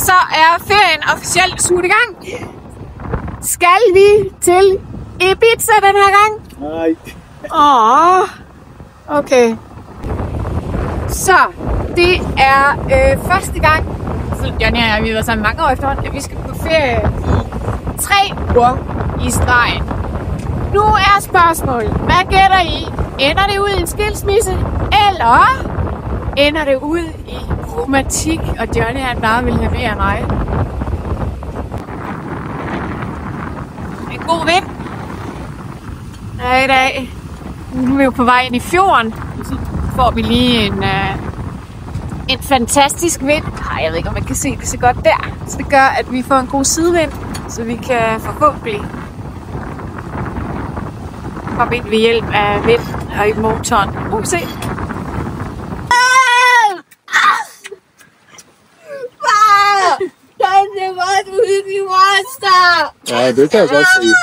så er ferien officielt slut i gang. Skal vi til Ibiza den her gang? Nej. Okay. Så det er første gang, Johnny og jeg, vi har været sammen mange år efterhånden, at vi skal på ferie i 3 uger i streg. Nu er spørgsmålet, hvad gætter I? Ender det ud i en skilsmisse, eller ender det ud i romantik, og Johnny han bare vil have mere end mig? En god vind. Ja, i dag. Nu er vi jo på vej ind i fjorden. Så får vi lige en fantastisk vind. Ej, jeg ved ikke, om man kan se det så godt der. Så det gør, at vi får en god sidevind, så vi kan forhåbentlig komme ind ved hjælp af vind og i motoren. Nu se. Det var et uhyggeligt monster! Ja, det kan jeg godt se.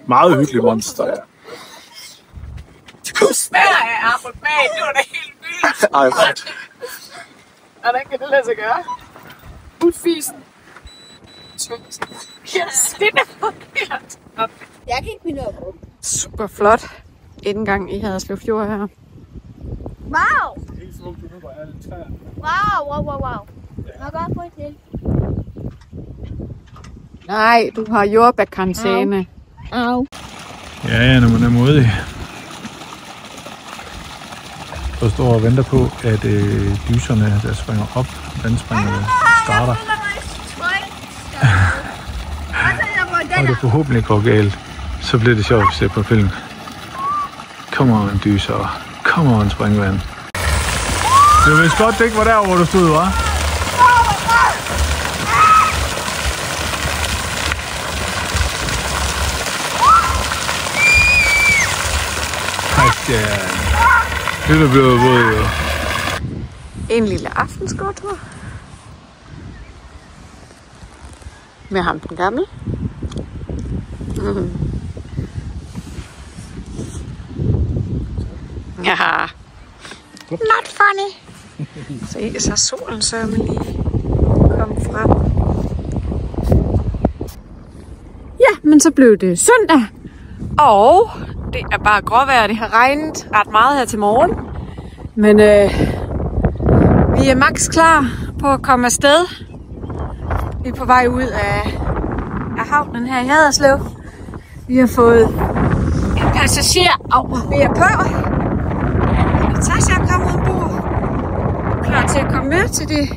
Meget hyggeligt monster, ja. Du smager af aromat, det var da helt vildt. Ej, ret. Hvordan kan det lade sig gøre? Udfisen. Yes, det er forkert. Jeg kan ikke finde op. Super flot indgang i Haderslev Fjord her. Wow! Wow. Jeg kan godt få et til. Nej, du har jordbærkarantæne. Au. Ja, når man er modig. Så står og venter på, at dyserne der springer op, vandspringerne starter. Og det forhåbentlig går galt, så bliver det sjovt at se på film. Come on, dyser. Come on, springvand. Det var vist godt, det ikke var der, hvor du stod, hva'? Christian. Det er blevet våd, jo. En lille aftensgåtur. Med ham den gamle. Ja. Not funny. Se, så solen sørme lige kom frem. Ja, men så blev det søndag. Og det er bare gråvejr. Det har regnet ret meget her til morgen. Men vi er max klar på at komme afsted. Vi er på vej ud af havnen her i Haderslev. Vi har fået en passager over ved at på. Natasha er kommet ombord. Klar til at komme med til det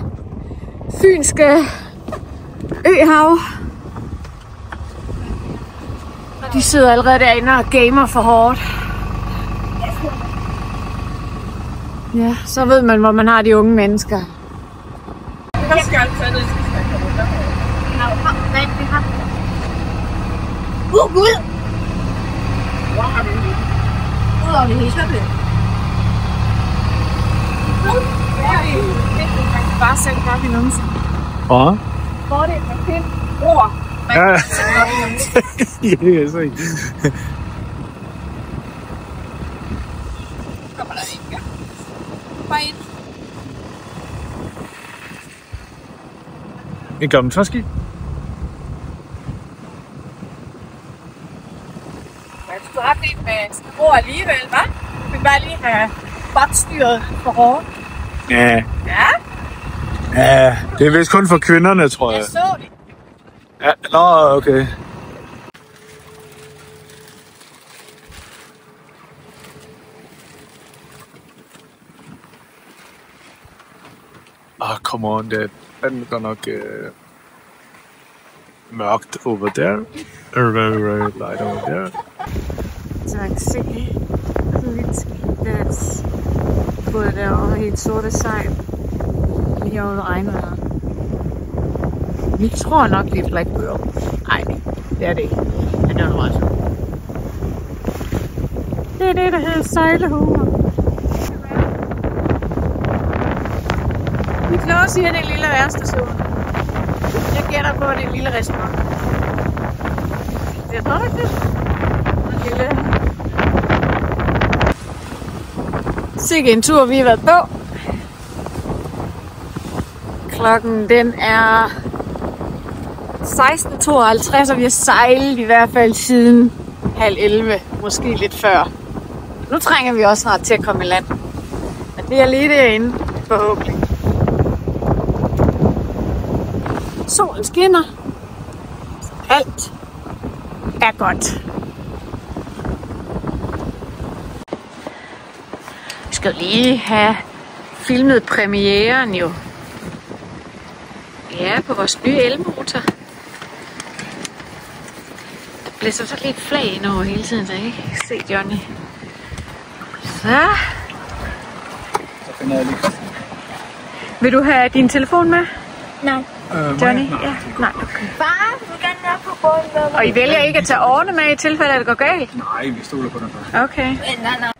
fynske øhav. Og de sidder allerede derinde og gamer for hårdt. Ja, så ved man, hvor man har de unge mennesker. Hvad skal jeg tage det? Gud! Hvor har du det? Ud over det hele det. Bare sætte op i numsen. Åh? Hvor det er et pænt ord. Ja. Ja, det kan jeg se. Kommer der ikke. Bare ind. En gammel træski. Jeg skulle ret ind med ord alligevel, hva'? Vi vil bare lige have botstyret for hårdt. Ja. Ja? Ja, det er vist kun for kvinderne, tror jeg. Jeg så det. Ja, nå, okay. Come on, den er godt nok mørkt over der. Very light over there. Så man kan se lidt that's både derovre helt sorte sejl. Lige over regnvejr. Vi tror nok, det er Black Pearl. Nej, det er det ikke. Men det er meget sjovt. Det er det, der hedder sejlehummer. Vi kloge siger, at det er en lille værstation. Jeg gætter på, at det er en lille restaurant. Det er nok det. En lille... Sikke en tur, vi har været på. Klokken den er 16:52, og vi har sejlet i hvert fald siden 10:30, måske lidt før. Nu trænger vi også snart til at komme i land. Men det er lige derinde, forhåbentlig. Solen skinner. Alt er godt. Vi skal lige have filmet premieren jo. Ja, på vores nye elmotor. Der blæser så lidt flag ind over hele tiden, så jeg ikke kan se Johnny. Så finder jeg lige Christian. Vil du have din telefon med? Nej. Johnny? Ja. Nej, okay. Far, du kan være på båden. Og I vælger ikke at tage årene med i tilfælde, at det går galt? Nej, vi stoler på den. Okay. Nej.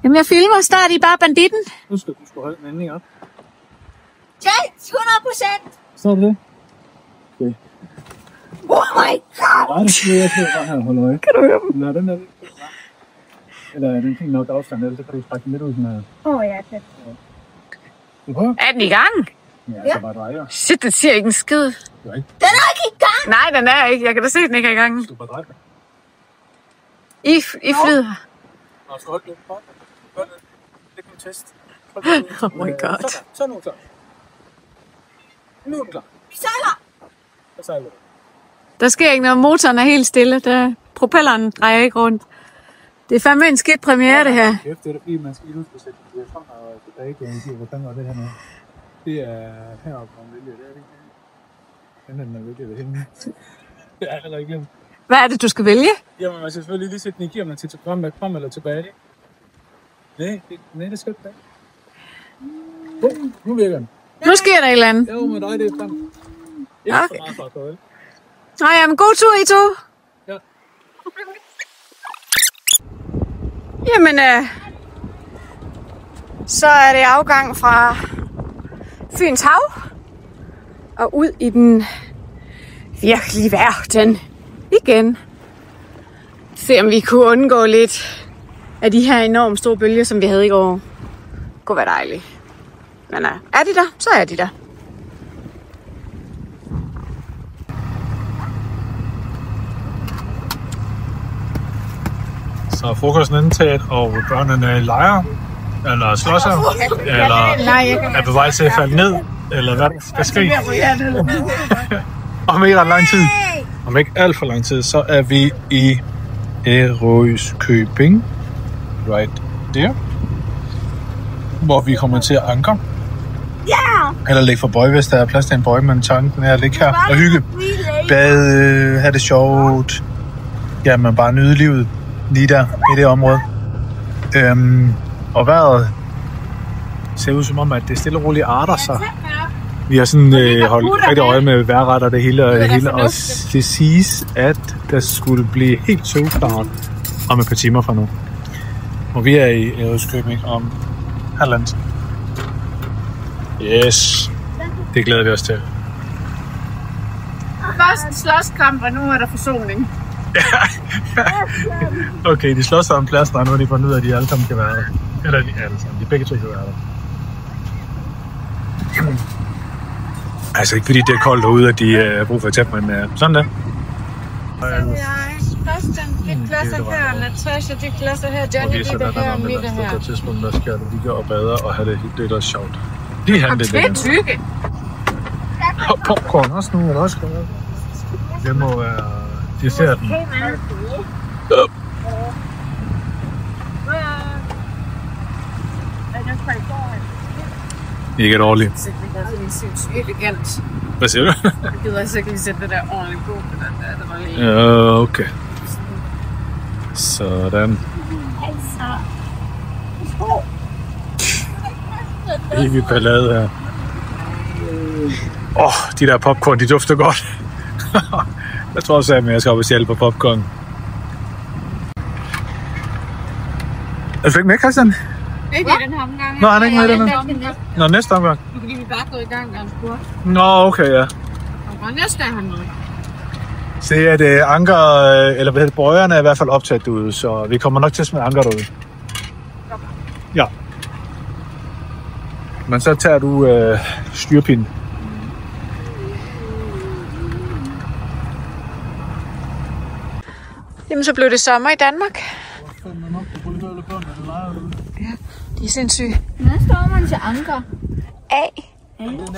Jamen, jeg filmer snart, I er bare banditten. Nu skal du holde den endelig op. Ja, 100%. Så er det. Okay. Oh my god. Nej, det skal jeg bare her holde øje. Kan du høre dem? Nå, den er lidt. Eller er den fint nok afstand, ellers kan du strække den lidt ud sådan her. Ja, det. Du prøver? Er den i gang? Ja, så bare drejer. Shit, den siger ikke en skid. Du er ikke. Den er ikke i gang. Nej, den er ikke. Jeg kan da se, den ikke er i gang. Du bare drejer. I flyder. Nå, så hold lidt. Hold lidt. Det kan vi teste. Oh my god. Så er nu klar. Nu er den klar. Vi sejler. Så sejler du. Der sker ikke noget. Motoren er helt stille. Propelleren drejer ikke rundt. Det er fandme en skidt premiere, det her. Kæft, det er fordi, man skal lige huske at sætte det frem og tilbage. Hvor fanden var det her nu? Det er heroppe, hvor man vælger. Det er det ikke. Den er vælger det hele. Det er allerede glemt. Hvad er det, du skal vælge? Jamen, man skal selvfølgelig lige sætte den i gear, om man til frem eller tilbage. Nej, det skal ikke. Nu virker den. Nu sker der et eller andet. Jo, men dig, det er frem. Ikke så meget fra, vel? Nå ja, men god tur, I to. Ja. Jamen, så er det afgang fra Fyns Hav og ud i den virkelige verden igen. Se om vi kunne undgå lidt af de her enormt store bølger, som vi havde i går. Det kunne være dejligt. Men er de der, så er de der. Så er frokosten indtaget, og børnene leger, eller slåsser, eller er på vej til at falde ned, eller hvad der skal ske. Om ikke ret lang tid, om ikke alt for lang tid, så er vi i Ærøskøbing, right there, hvor vi kommer til at anker. Eller ligge for bøje, hvis der er plads til en bøje, men tanken er at ligge her og hygge, bade, have det sjovt, ja, man bare nyde livet lige der i det område. Og vejret ser ud som om, at det stille og roligt arter sig. Vi har sådan holdt rigtig øje med vejrretter det hele, og det siges, at der skulle blive helt solklart om et par timer fra nu. Og vi er i Ærøskøbing om halvandet time. Yes, det glæder vi os til. Først en slåskamp, og nu er der forsoning. Okay, de slås om pladsen, og nu har de fundet ud af, at de alle sammen kan være der. Eller de alle sammen, de begge to kan være der. Altså ikke fordi det er koldt derude, at de har brug for et tæppe, men sådan der. Christian, de klasser her, Natasha, de klasser her, Johnny, de er her, og Mika her. På et tidspunkt, der skal du ligge og bade og have det er sjovt. Lige han det der. Tykke. Og popcorn også nu, eller også skal det må være desserten. Ikke dårligt. Det er sindssygt elegant. Hvad siger du? Jeg gider altså ikke lige sætte det der ordentligt på, for det var lige... Ja, okay. Sådan. Helt vildt ballade her. De der popcorn, de dufter godt. Jeg tror også, at jeg skal op og stjæle på popcorn. Er du ikke med, Christian? Ikke i den her omgang. Nå, han er ikke med i den her? Nå, næste omgang. Nu kan vi bare gå i gang, og han spurgte. Nå, okay, ja. Og næste er han med. Se, at anker, eller hvad hedder bøjerne er i hvert fald optaget derude, så vi kommer nok til at smide anker derude. Ja. Men så tager du styrpinden. Jamen, så blev det sommer i Danmark. Ja, de er sindssyge. Hvad står man til anker? A-N-K.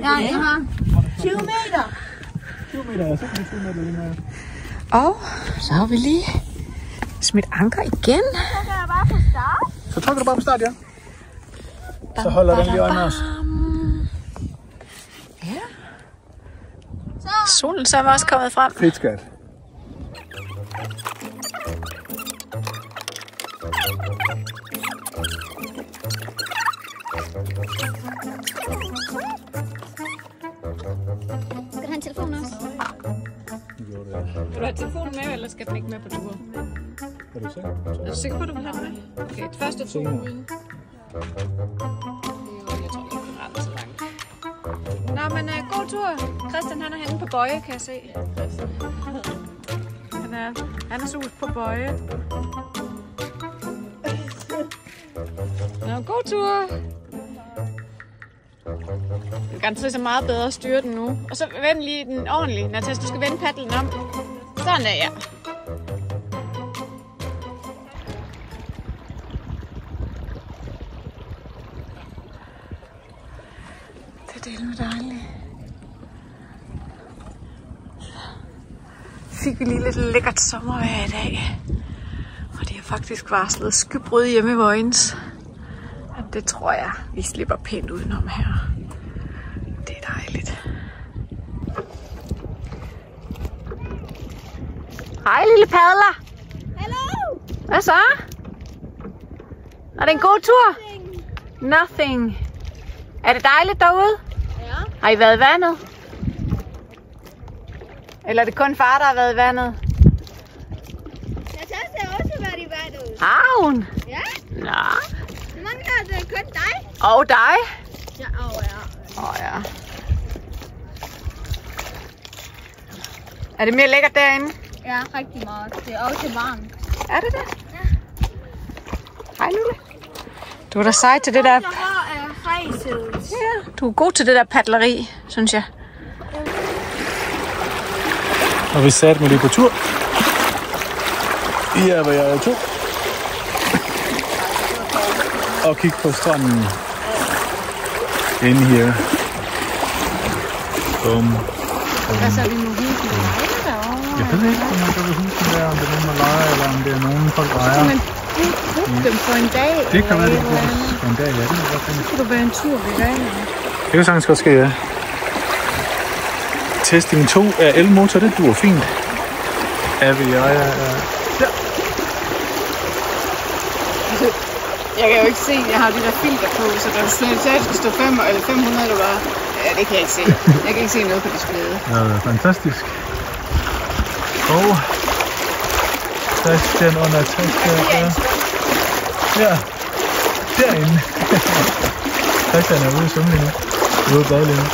Ja, jeg har 20 meter. 20 meter, jeg synes, 20 meter lige med. Og så har vi lige smidt anker igen. Så kan jeg bare få start. Så trykker du bare på start, ja. Så holder den lige øje med os. Ja. Solen så er også kommet frem. Fedt, skat. Skal du have en telefon også? Vil du have telefonen med, eller skal den ikke med på tur? Hvad du siger? Er du sikker på, at du vil have den med? Okay, det første tur uden. Jeg tror ikke, den er så langt. Nå, men god tur. Christian, han er henne på Bøje, kan jeg se. Han er sus på Bøje. Nå, god tur. Du kan se så meget bedre at styre den nu. Og så vend lige den ordentligt, Natas. Du skal vende paddlen om. Sådan der, ja. Det er nu dejligt. Fik vi lige lidt lækkert sommervejr i dag. Og de har faktisk varslet skybrud hjemme i Vojens. Det tror jeg, vi slipper pænt udenom her. Det er dejligt. Hej lille padler. Hallo? Hvad så? Er det en god tur? Nothing. Er det dejligt derude? Ja. Har I været i vandet? Eller er det kun far, der har været i vandet? Natas har også været i vandet. Har hun? Ja. Nå. Mange er det kun dig. Og dig? Ja, ja. Ja. Er det mere lækkert derinde? Ja, rigtig meget. Det er også varmt. Er det det? Ja. Hej Nulle. Du er da sej til det der. Ja, du er god til det der padleri, synes jeg. Og vi satte mig lige på tur. Ja, hvor jeg er to. Og kigge på stranden. Inde her. Hvad så er vi nu helt Jeg ved ikke, om man kan huske der, om det er nogen, der leger, eller om det er nogen, folk ejer. Men du brugte dem for en dag. Det kan være, det bruges for en dag, ja. Det kan godt finde. Så kunne du være en tur ved vandet. Det kan sagtens godt ske, ja. Testing 2 af elmotor, det duer fint. Ja. Jeg kan jo ikke se, jeg har de der filter på, så der slet ikke skal stå 5 eller 500, eller bare... Ja, det kan jeg ikke se. Jeg kan ikke se noget på displayet. Ja, det er fantastisk. Og Christian under Christian. Ja, derinde. Christian er ude i svømme lige nu. Ude i bade lige nu.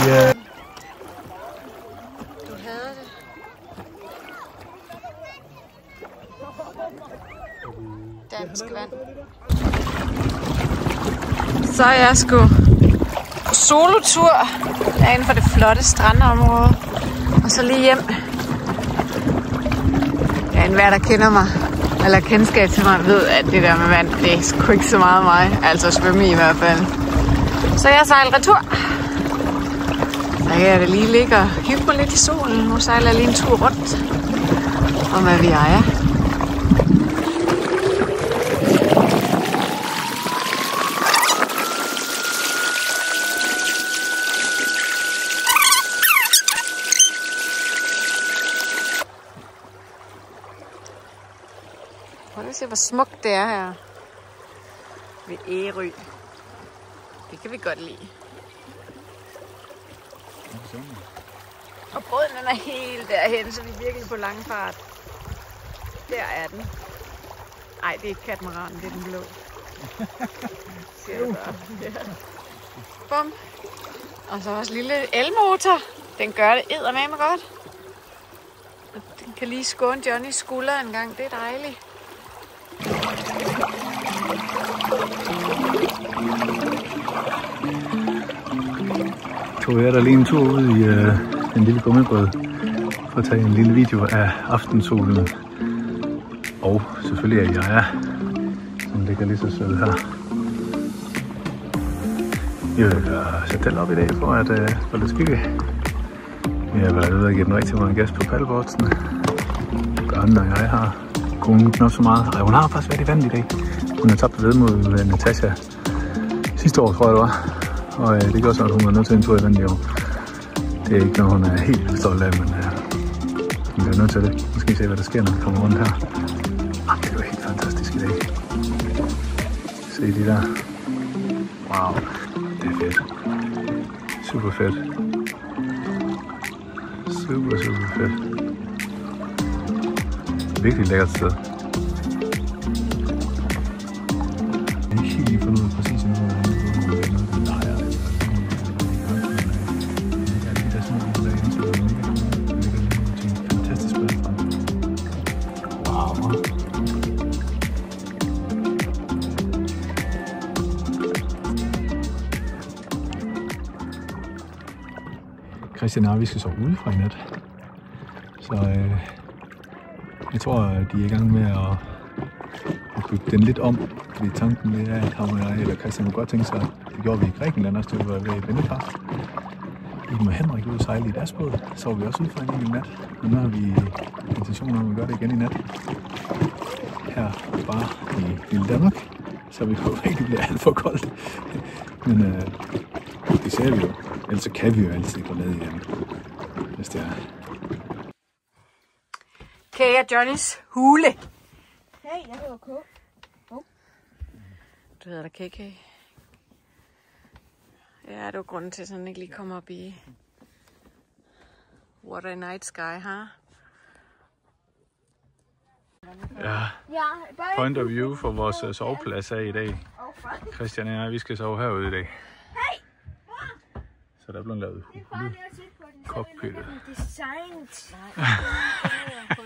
Ja. Du havde det. Dansk vand. Så er jeg sgu på solotur derinde for det flotte strandområde. Og så lige hjem. Ja, enhver der kender mig, eller kendskab til mig, ved, at det der med vand, det er sgu ikke så meget mig. Altså svømme i hvert fald. Så jeg sejler retur. Så her er det lige ligge og hygge mig lidt i solen. Nu sejler jeg lige en tur rundt. Og hvad vi ejer. Prøv lige at se, hvor smukt det er her ved Ærø. Det kan vi godt lide. Og båden den er helt derhen, så vi er virkelig på lang fart. Der er den. Ej, det er ikke katamaranen, det er den blå. Ser du bare. Ja. Bum. Og så også lille elmotor. Den gør det eddermame godt. Og den kan lige skåne Johnnys skulder en gang. Det er dejligt. Tog jeg der lige en tur ud i en lille gummibåd for at tage en lille video af aftensolen. Og selvfølgelig er jeg, som ligger lige så sød her. Jeg vil sætte den op i dag for at få lidt skygge. Vi har været ude og give den rigtig meget gas på paddleboardsene. Børnene og jeg har konen knap så meget. Ej, hun har faktisk været i vandet i dag. Hun har tabt ved mod Natasha sidste år, tror jeg det var. Og det gør så, at hun var nødt til en tur i vandet i år. Det er ikke noget, hun er helt vildt stolt af, men hun bliver nødt til det. Nu skal vi se, hvad der sker, når vi kommer rundt her. Det var helt fantastisk i dag. Se de der. Wow, det er fedt. Super fedt. Super fedt. Virkelig lækkert sted. Jeg har ikke helt lige fundet ud præcis, hvad der er noget, der lejer. Fantastisk sted. Wow. Christian og vi skal sove udefra i nat. Så jeg tror, at de er i gang med at bygge den lidt om. Fordi tanken det er, at ham og jeg, eller Christian kunne godt tænke sig, det gjorde vi i Grækenland også, det var ved et vennepar. Iben og Henrik ud og sejle i deres båd, så var vi også udefra en nat. Og nu har vi intention om at gøre det igen i nat. Her bare i lille Danmark, så vi håber ikke, det bliver alt for koldt. Men det ser vi jo. Ellers så kan vi jo altid gå ned igen, hvis det er. Kære Johnnys hule. Hey, jeg hedder K. Du hedder da KK. Ja, det var grunden til, at han ikke lige kommer op i What a Night Sky, ha? Ja, point of view for vores soveplads af i dag. Christian og jeg, vi skal sove herude i dag. Så der er blevet lavet cockpittet. Designet. Nu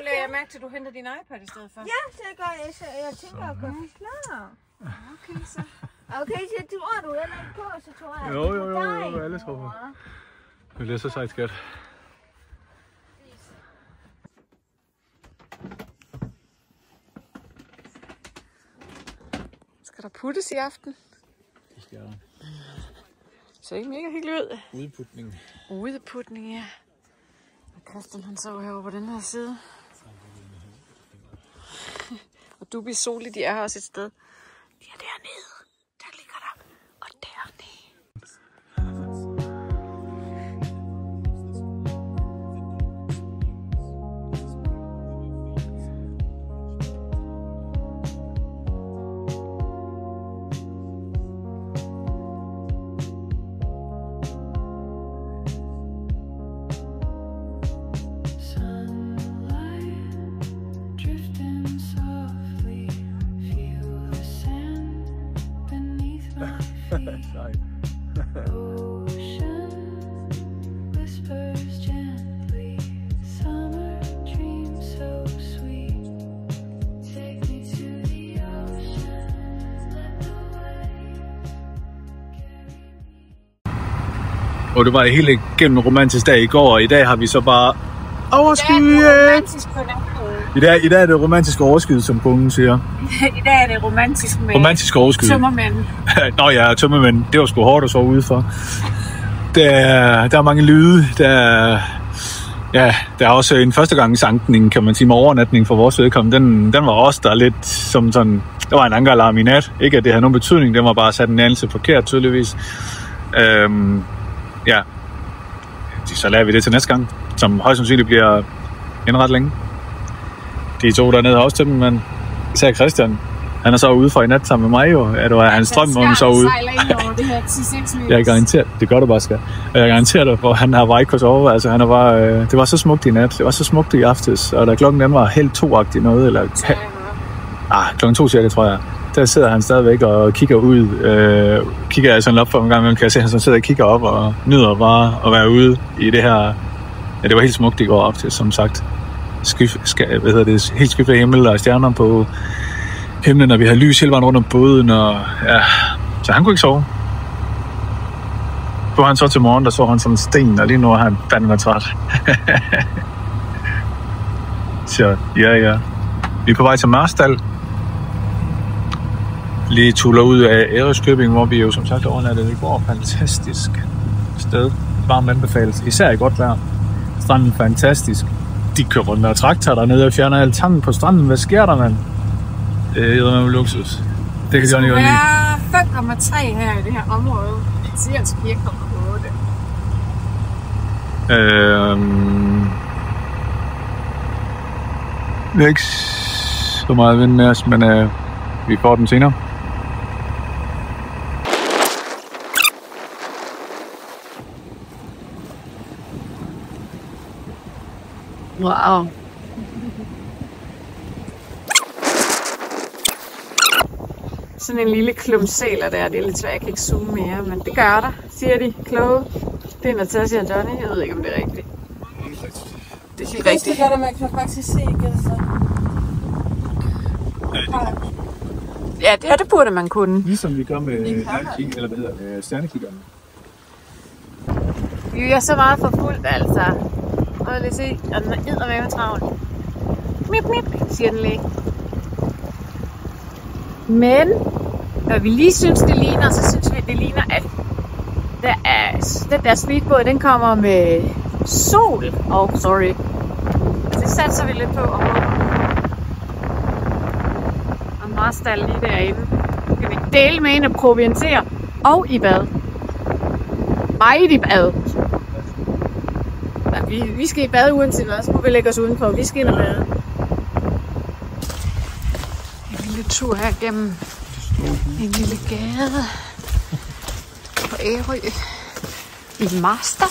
lægger jeg mærke til, at du henter din iPad i stedet for. Ja, så gør jeg. Så jeg tænker at gøre den klar. Okay, så. Okay, så tror du heller ikke på, så tror jeg. Jo, alle tror på. Det bliver så sejt, skat. Skal der puttes i aften? Det skal der. Så ikke mega hyggeligt ud. Udputning. Udputning, ja. Og Christian han så herovre på den her side. Og Dubi Soli, de er her også et sted. De er dernede. Der ligger der. Og dernede. Og det var helt igennem en romantisk dag i går, og i dag har vi så bare overskyet. I dag er det romantisk overskyet, som konen siger. I dag er det romantisk med romantisk overskyet. Tømmermænd. Nå ja, tømmermænd. Det var sgu hårdt at sove udenfor. Der er mange lyde. Der er også en førstegangsankning, kan man sige, med overnatning for vores vedkommende. Den var også der lidt som sådan. Der var en ankeralarm i nat. Ikke at det havde nogen betydning. Den var bare sat en anelse forkert, tydeligvis. Ja, så lader vi det til næste gang, som højst sandsynligt bliver indret længe. De to dernede har også til dem, men især Christian, han er så ude fra i nat sammen med mig jo. Det var hans drøm, hvor han så ude. Jeg garanterer, det gør du bare, skal. Jeg garanterer dig, for han har bare ikke kunnet sove. Altså, det var så smukt i nat, det var så smukt i aftes, og da klokken den var helt 2-agtig noget, eller klokken 2 cirka, tror jeg. Der sidder han stadigvæk og kigger ud. Kigger jeg sådan op for en gang imellem, kan jeg se, at han sidder og kigger op og nyder bare at være ude i det her. Ja, det var helt smukt i går op til, som sagt. Helt skyfri himmel og stjerner på himlen, og vi har lys hele vejen rundt om båden, og ja, så han kunne ikke sove. På han så til morgen, der så han sådan en sten, og lige nu er han fandme træt. Så ja. Vi er på vej til Marstal. Lige tuller ud af Ærøskøbing, hvor vi jo som sagt overnattede i går. Fantastisk sted. Varmt anbefales. Især i godt vejr. Stranden er fantastisk. De kører rundt med traktor dernede og fjerner alt tangen på stranden. Hvad sker der, mand? Det er med luksus. Det kan Johnny jo lide. Det er 5,3 her i det her område. Det siger altså 4,8. Det er ikke så meget vind med os, men vi får den senere. Wow. Sådan en lille klump sæler der, det er lidt svært, jeg kan ikke zoome mere, men det gør der, siger de kloge. Det er Natasha og Johnny, jeg ved ikke, om det er rigtigt. Det er helt rigtigt. Det man kan faktisk se, altså. Ja, det burde man kunne. Ligesom vi gør med stjernekiggerne. Vi er så meget forfulgt, altså. Og lad os se, og den er eddermame travlt. Mip, mip, siger den lige. Men, når vi lige synes, det ligner, så synes vi, det ligner, at den der speedbåd, den kommer med sol. Det satser vi lidt på. Og Marstal lige derinde. Kan vi dele med en og proviantere. Og i bad. Meget i bad. Vi skal i bad uanset hvad, så må vi lægge os udenfor. Vi skal ind og bade. En lille tur her gennem en lille gade på Ærø i Marstal.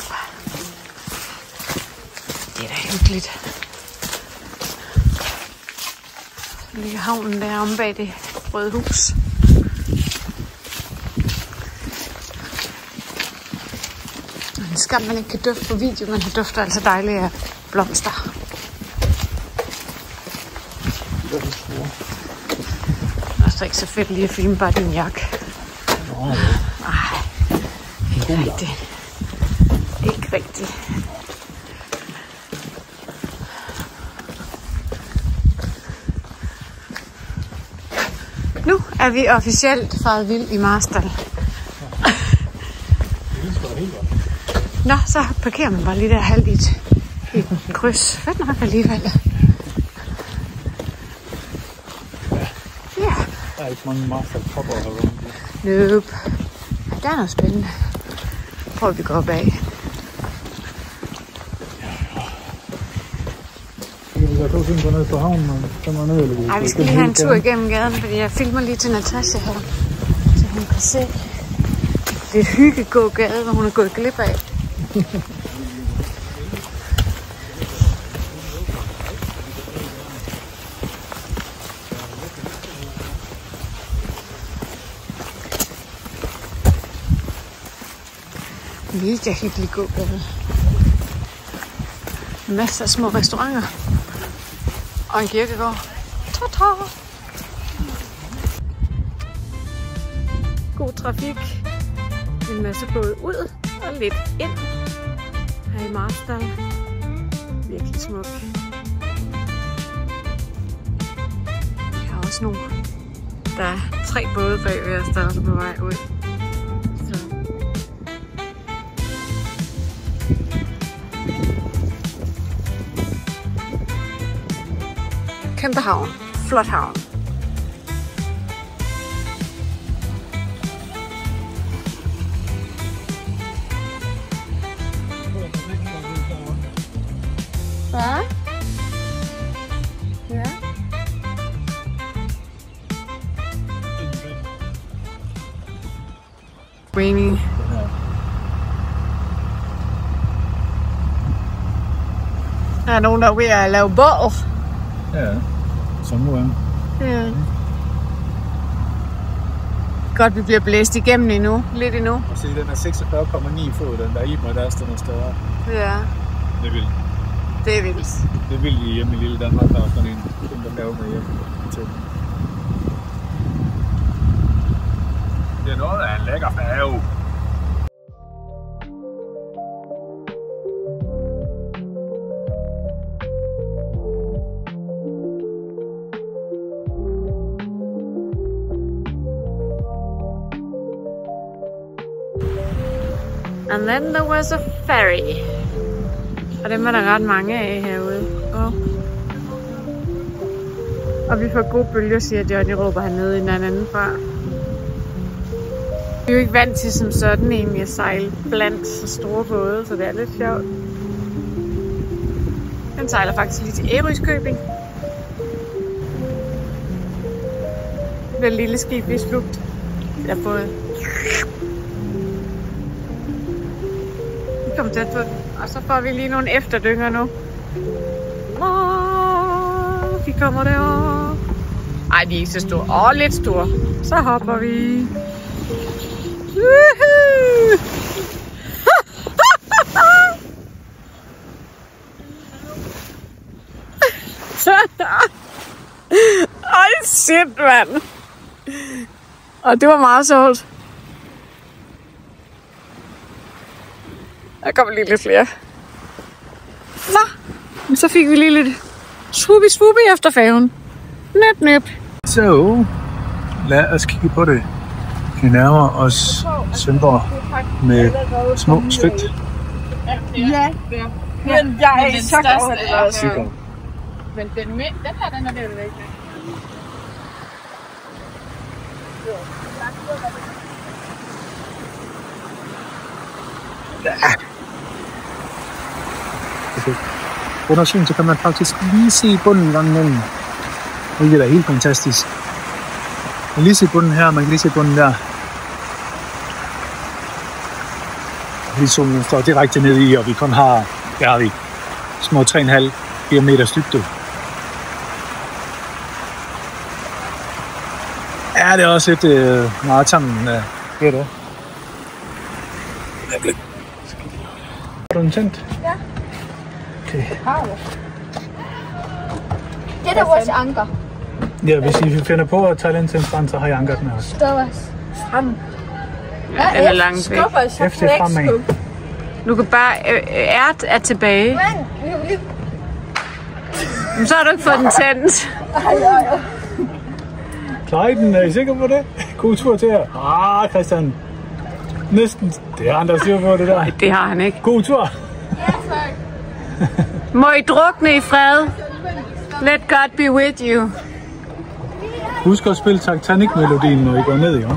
Det er da hyggeligt. Så ligger havnen der omme bag det røde hus. En skam, man ikke kan dufte på video, men det dufter altså dejligt af blomster. Det er ikke så fedt lige at filme bare din jakke. Nej, ikke rigtigt. Ikke rigtigt. Nu er vi officielt faret vild i Marstal. Nå, så parkerer man bare lige der halvt i et kryds. Fedt nok alligevel. Ja. Der er ikke mange Marstal-kopper herovre. Nope. Der er noget spændende. Prøver vi gå op af. Jeg kan også gå ned på havnen og komme ned. Ej, vi skal lige have en tur igennem gaden, fordi jeg filmer lige til Natasha her. Så hun kan se lidt hyggegågade, hvor hun er gået glip af. Mega hyggelig gågade. Masser af små restauranter. Og en kirkegård. Ta-ta! God trafik. En masse både ud og lidt ind. Her i Marstal. Virkelig smuk. Vi har også nogle. Der er 3 både bagved os, der er også på vej ud. Så. Kæmpe havn. Flot havn. Hvad? Ja. Raining. Der er nogen, der er ved at lave bål. Ja, som nu er. Ja. Godt, vi bliver blæst igennem endnu. Lidt endnu. Og se, den er 46,9 fod, den der i mig, der er sådan steder. Ja. Det er vildt. Det er vildt. Det er vildt hjemme i lille Danmark, der er sådan en der med hjemme til. Det er noget af en lækker færge. And then there was a ferry. Og dem er der ret mange af herude. Og vi får gode bølger, siger Johnny, råber hernede i den anden fra. Vi er jo ikke vant til som sådan egentlig at sejle blandt så store både, så det er lidt sjovt. Den sejler faktisk lige til Ærøskøbing. Det er et lille skib, vi slugt. Jeg har fået. Vi kommer tæt på den. Og så får vi lige nogle efterdynger nu. Vi kommer derovre. Ej, de er ikke så store. Lidt store. Så hopper vi. Ej, shit, mand. Og det var meget sjovt. Der kommer lige lidt flere. Nå, så fik vi lige lidt swoopy efter færgen. Nøp. Så lad os kigge på det. Vi nærmer os Svendborg med små skridt. Ja, men jeg er så glad. Men den her, den er det jo ikke. Ja. Okay. Under syn, så kan man faktisk lige se bunden en gang imellem. Det er helt fantastisk. Man kan lige se bunden her, man kan lige se bunden der. Fordi solen står direkte ned i, og vi kun har, små 3,5 kilometer dybde. Ja, det er også et maraton. Det er det. Har du den tændt? Ja. Okay. Det er vores anker. Ja, hvis I finder på at tage den til en strand, så har jeg ankeret med os. Stoppers. Frem. Ja, den er langt væk. Efter fremad. Du kan bare... Ært er tilbage. Men så har du ikke fået den tændt. Klarer I den? Er I sikre på det? God tur til jer. Christian. Næsten. Det er han, der styrer på det der. Nej, det har han ikke. God tur. Må I drukne i fred? Let God be with you. Husk at spille Titanic-melodien, når I går ned, jo.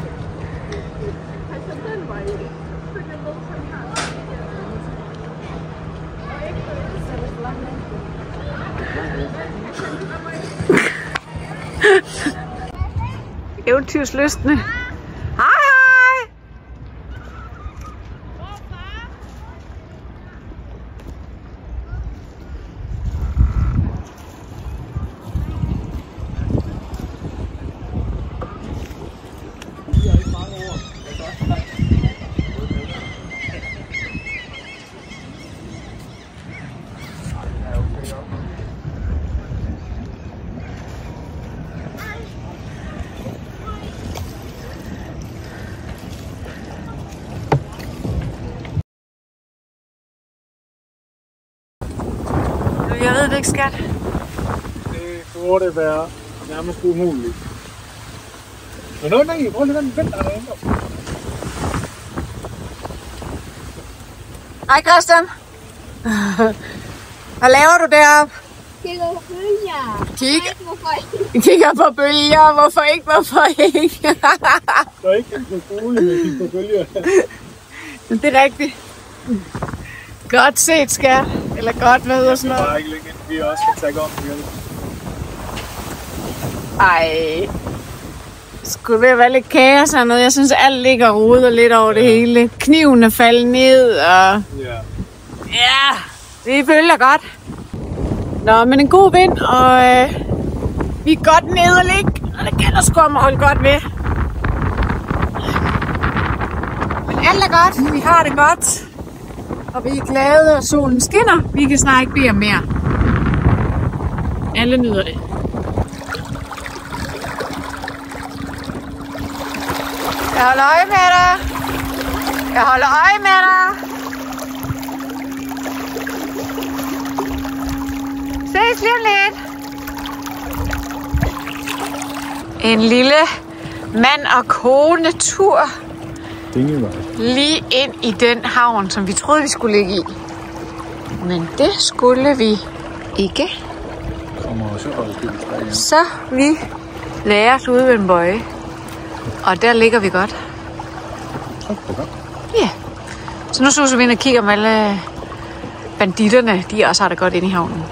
Eventyrslystne. Hej! Jeg ved det ikke, skat. Det burde være nærmest umuligt. Men nej, prøv lige at vente derinde. Hej, Christian. Hvad laver du deroppe? Kigger på bølger. Kigger på bølger. Hvorfor ikke? Der er ikke en bolig med at kigge på bølger. Det er rigtigt. Godt set, skat. Eller godt, hvad hedder sådan noget? Det er bare ikke længe, vi også skal tage om. Ej. Skulle det være lidt kaos og noget? Jeg synes, alt ligger rodet lidt over det hele. Kniven er faldet ned, og... Ja, det følger godt. Nå, men en god vind, og vi er godt nede og ligge. Og det gælder sgu om at holde godt ved. Men alt er godt. Vi har det godt. Og vi er glade, og solen skinner. Vi kan snart ikke bede om mere. Alle nyder det. Jeg holder øje med dig. Jeg holder øje med dig. Ses lige om lidt. En lille mand og kone tur. Dingevej. lige ind i den havn, som vi troede, vi skulle ligge i. Men det skulle vi ikke. Så vi lader os ude ved en bøje. Og der ligger vi godt. Ja. Så nu suser vi ind og kigger om alle banditterne. De også har det godt inde i havnen.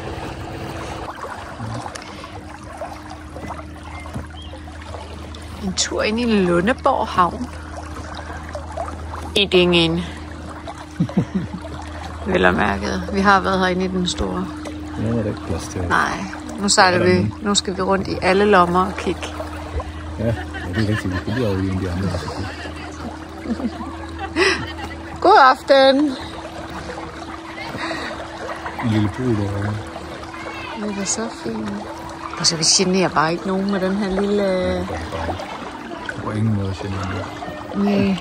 En tur ind i Lundeborg havn. I Dingen. Vel og mærket. Vi har været herinde i den store. Ja, det er ikke plads til. Nej, nu sejler vi. Nu skal vi rundt i alle lommer og kigge. Ja, det er rigtigt. Vi skal lige over i en af de andre. God aften. En lille pool derovre. Det er så fint. Og så vi generer bare ikke nogen med den her lille... På ingen måde generer. Nej.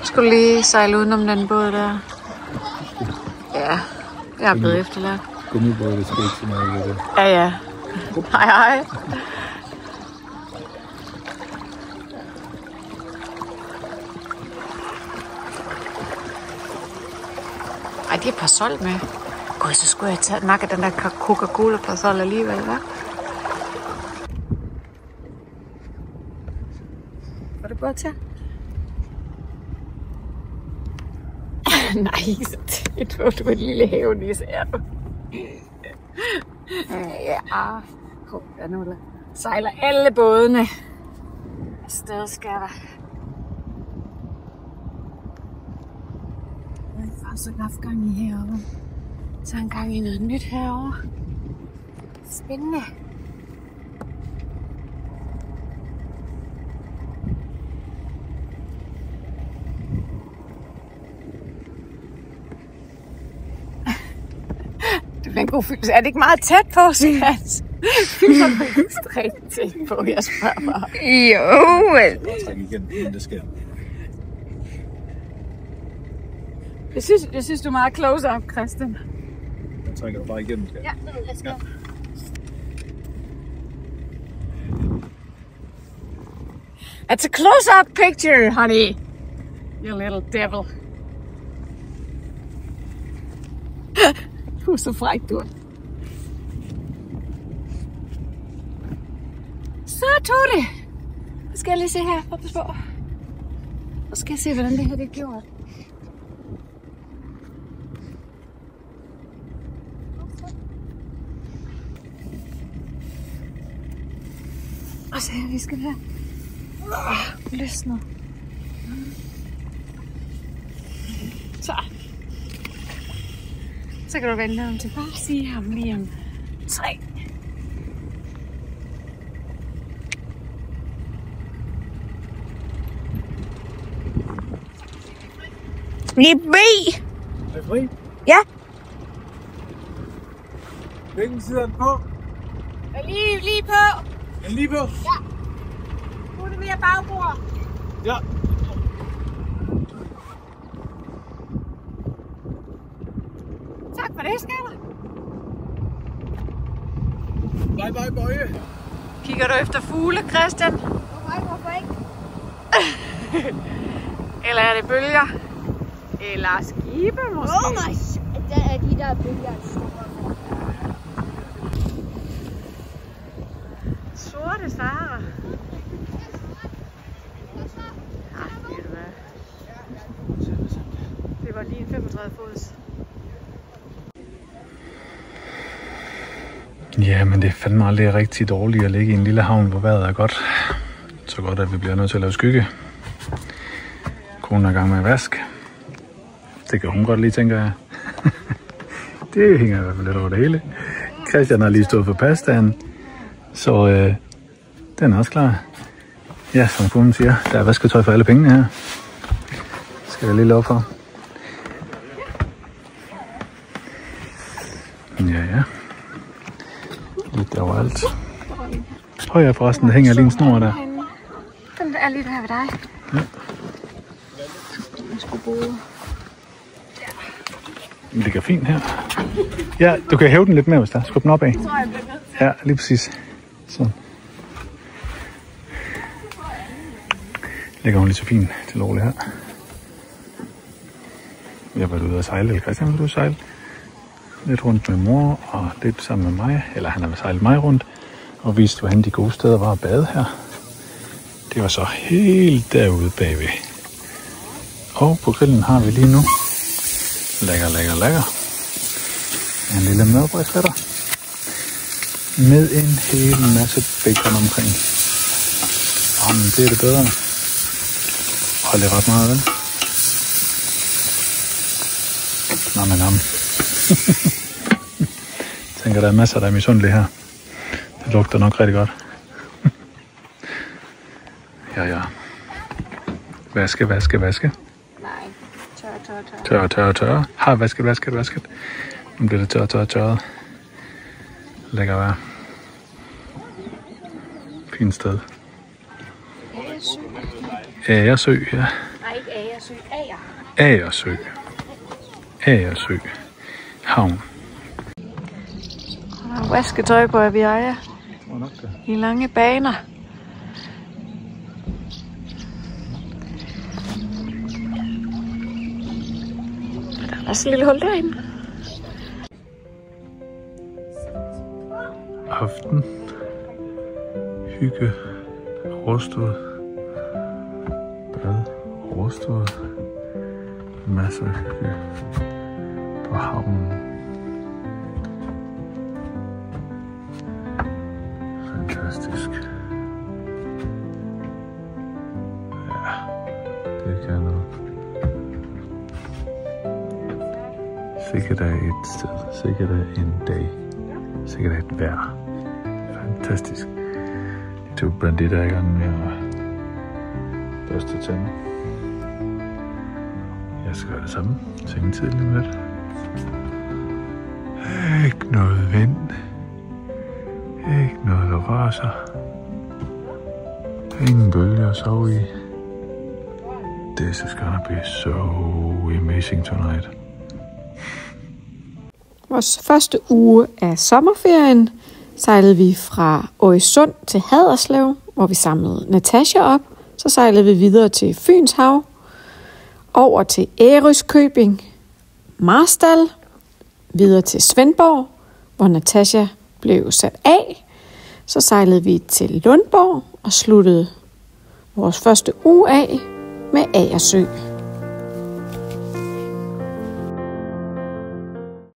Skulle lige sejle udenom den båd der. Ja, jeg er blevet efterladt. Gummibåd, det skal ikke så meget ved det. Ja, ja. Hej, hej. Ej, de er Parasol med. Gud, så skulle jeg tage nakke den der Coca-Cola Parasol alligevel, hva'? Var det godt til? Nej, så tæt på, du er en lille havenisse, er du. Ja, kom der nu, der sejler alle bådene. Afsted skal der. Jeg har faktisk ikke haft gang i herovre. Så en gang i noget nyt herovre. Spændende. Det bliver en god følelse. Er det ikke meget tæt på, Skans? Det er ekstremt tæt på, jeg spørger mig. Jo, men... Jeg synes, du er meget close up, Christian. Jeg trækker bare igennem, skal. Ja, let's go. It's a close-up picture, honey. You little devil. Du er så fræk, du. Så tog det. Nu skal jeg lige se her. Prøv på. Og skal jeg se, hvordan det her det er gjort. Og så her, vi skal her. Løsner. Så kan du vente ham til. Bare sige ham lige om 3. Lige B! Er det fri? Ja. Hvilken side er den på? Lige på. Er den lige på? Ja. Nu er det mere bagbord. Ja. Tak for det, skatter. Bye bye, Bøje. Kigger du efter fugle, Christian? Hvorfor ikke? Eller er det bølger? Eller skibe måske? Oh my shit. Der er de der bølger store. Sorte farer. Ved du hvad? Det var lige en 35 fods. Ja, men det er fandme aldrig rigtig dårligt at ligge i en lille havn, hvor vejret er godt. Så godt, at vi bliver nødt til at lave skygge. Konen er i gang med at vaske. Det kan hun godt lige, tænker jeg. Det hænger i hvert fald lidt over det hele. Christian har lige stået for pastaen. Så den er også klar. Ja, som konen siger, der er vasketøj for alle pengene her. Skal jeg lige love for. Ja. Lidt overalt. Prøv jeg forresten, der hænger lige en snor der. Den er lige der ved dig. Ja. Jeg skulle bruge. Det ligger fint her. Ja, du kan hæve den lidt mere, hvis der. Skub den opad. Ja, lige præcis. Sådan. Ligger hun lige så fint til Ole her. Jeg har været ude at sejle, eller Christian har været ude at sejle. Lidt rundt med mor og lidt sammen med mig. Eller han har sejlet mig rundt og vist, hvordan de gode steder var at bade her. Det var så helt derude bagved. Og på grillen har vi lige nu lækker. En lille madbrødsretter med en hel masse bacon omkring. Men det er det bedre. Og det er ret meget, vel? Nam. Jeg tænker, der er masser, der er misundelige her. Det lugter nok rigtig godt. Ja. Vaske. Nej, tør. Har vasket. Nu bliver det tørret. Lækker vejr. Fint sted. Agersø, ja. Nej, ikke Agersø. Agersø. Havn. Vasketøj på Aviaja. I lange baner. Der er sådan et lille hul derinde. Aften. Hygge. Råstået. Bad. Råstået. Masser af hygge. På havnen. Fantastisk. Ja, det kan noget. Sikkert er et sted. Sikkert er en dag. Sikkert er et vejr. Fantastisk. De to banditter er i gang med at børste tænder. Jeg skal gøre det samme. Sengetid lige med lidt. Ikke noget vind. Ikke noget, der raser. Ingen bølger at sove i. This is gonna be so amazing tonight. Vores første uge af sommerferien sejlede vi fra Oddesund til Haderslev, hvor vi samlede Natasha op. Så sejlede vi videre til Fynshav, over til Ærøskøbing, Marstal, videre til Svendborg, hvor Natasha blev sat af. Så sejlede vi til Lundborg og sluttede vores første uge af med Agersø.